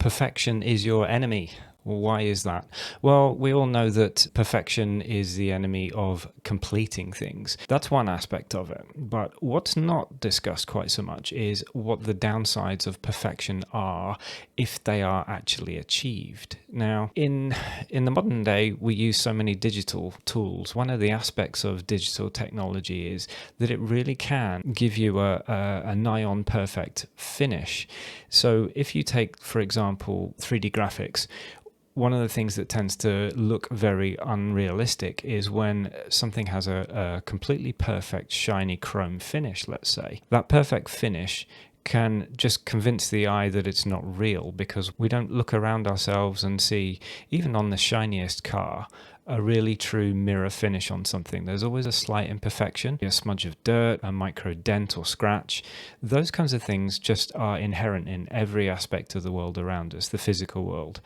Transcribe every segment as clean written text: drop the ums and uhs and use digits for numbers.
perfection is your enemy. Why is that? Well, we all know that perfection is the enemy of completing things. That's one aspect of it. But what's not discussed quite so much is what the downsides of perfection are if they are actually achieved. Now, in the modern day, we use so many digital tools. One of the aspects of digital technology is that it really can give you a nigh on perfect finish. So if you take, for example, 3D graphics, one of the things that tends to look very unrealistic is when something has a completely perfect shiny chrome finish, let's say. That perfect finish can just convince the eye that it's not real, because we don't look around ourselves and see, even on the shiniest car, a really true mirror finish on something. There's always a slight imperfection, a smudge of dirt, a micro dent or scratch. Those kinds of things just are inherent in every aspect of the world around us, the physical world.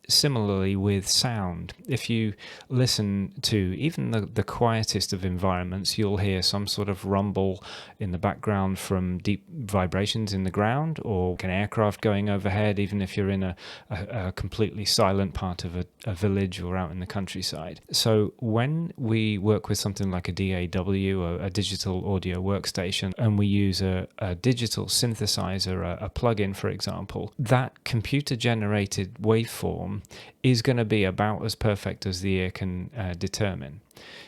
Similarly with sound, if you listen to even the quietest of environments, you'll hear some sort of rumble in the background from deep vibrations in the ground, or an aircraft going overhead, even if you're in a completely silent part of a village or out in the countryside. So when we work with something like a DAW, or a digital audio workstation, and we use a digital synthesizer, a plugin, for example, that computer-generated waveform is going to be about as perfect as the ear can determine.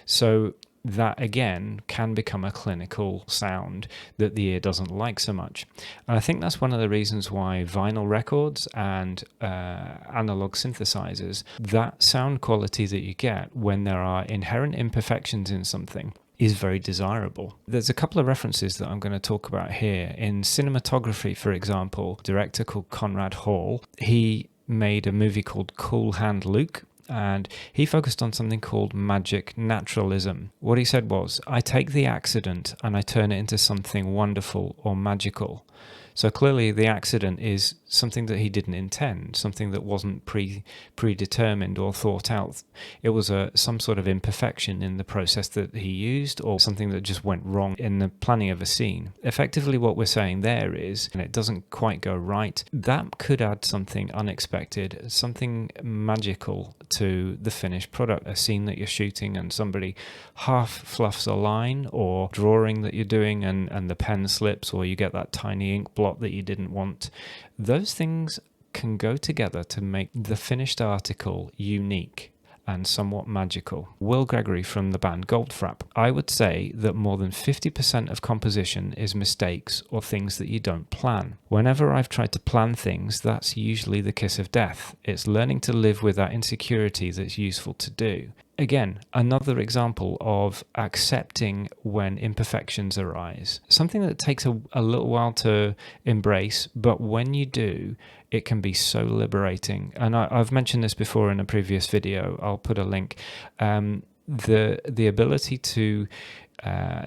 So that again can become a clinical sound that the ear doesn't like so much. And I think that's one of the reasons why vinyl records and analog synthesizers, that sound quality that you get when there are inherent imperfections in something, is very desirable. There's a couple of references that I'm going to talk about here. In cinematography, for example, a director called Conrad Hall, he made a movie called Cool Hand Luke, and he focused on something called magic naturalism. What he said was, I take the accident and I turn it into something wonderful or magical. So clearly the accident is something that he didn't intend, something that wasn't predetermined or thought out. It was some sort of imperfection in the process that he used, or something that just went wrong in the planning of a scene. Effectively what we're saying there is, and it doesn't quite go right, that could add something unexpected, something magical to the finished product. A scene that you're shooting and somebody half fluffs a line, or drawing that you're doing and the pen slips, or you get that tiny ink blot that you didn't want. Those things can go together to make the finished article unique and somewhat magical. Will Gregory from the band Goldfrapp: I would say that more than 50% of composition is mistakes or things that you don't plan. Whenever I've tried to plan things, that's usually the kiss of death. It's learning to live with that insecurity that's useful to do. Again, another example of accepting when imperfections arise. Something that takes a little while to embrace, but when you do, it can be so liberating. And I've mentioned this before in a previous video. I'll put a link. The ability to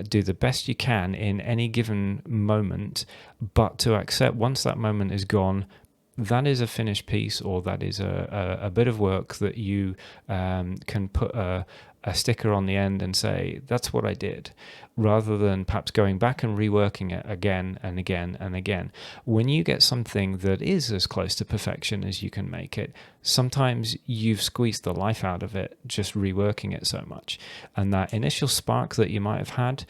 do the best you can in any given moment, but to accept once that moment is gone, that is a finished piece, or that is a bit of work that you can put a sticker on the end and say, that's what I did, rather than perhaps going back and reworking it again and again and again. When you get something that is as close to perfection as you can make it, sometimes you've squeezed the life out of it just reworking it so much. And that initial spark that you might have had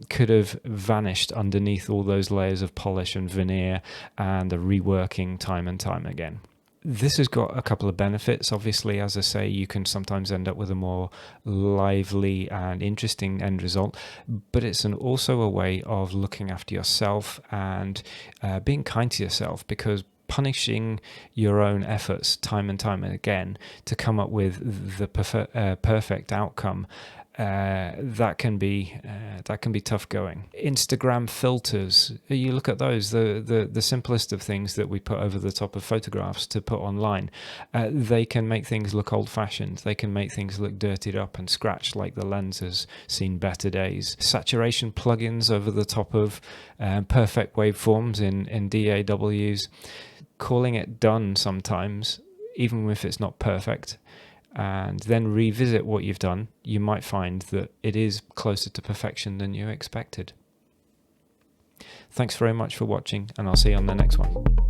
could have vanished underneath all those layers of polish and veneer and the reworking time and time again. This has got a couple of benefits. Obviously, as I say, you can sometimes end up with a more lively and interesting end result, but it's also a way of looking after yourself and being kind to yourself, because punishing your own efforts time and time again to come up with the perfect outcome, that can be tough going. Instagram filters, you look at those, the simplest of things that we put over the top of photographs to put online, they can make things look old-fashioned. They can make things look dirtied up and scratched, like the lens has seen better days. Saturation plugins over the top of perfect waveforms in DAWs, calling it done sometimes, even if it's not perfect, and then revisit what you've done, you might find that it is closer to perfection than you expected. Thanks very much for watching, and I'll see you on the next one.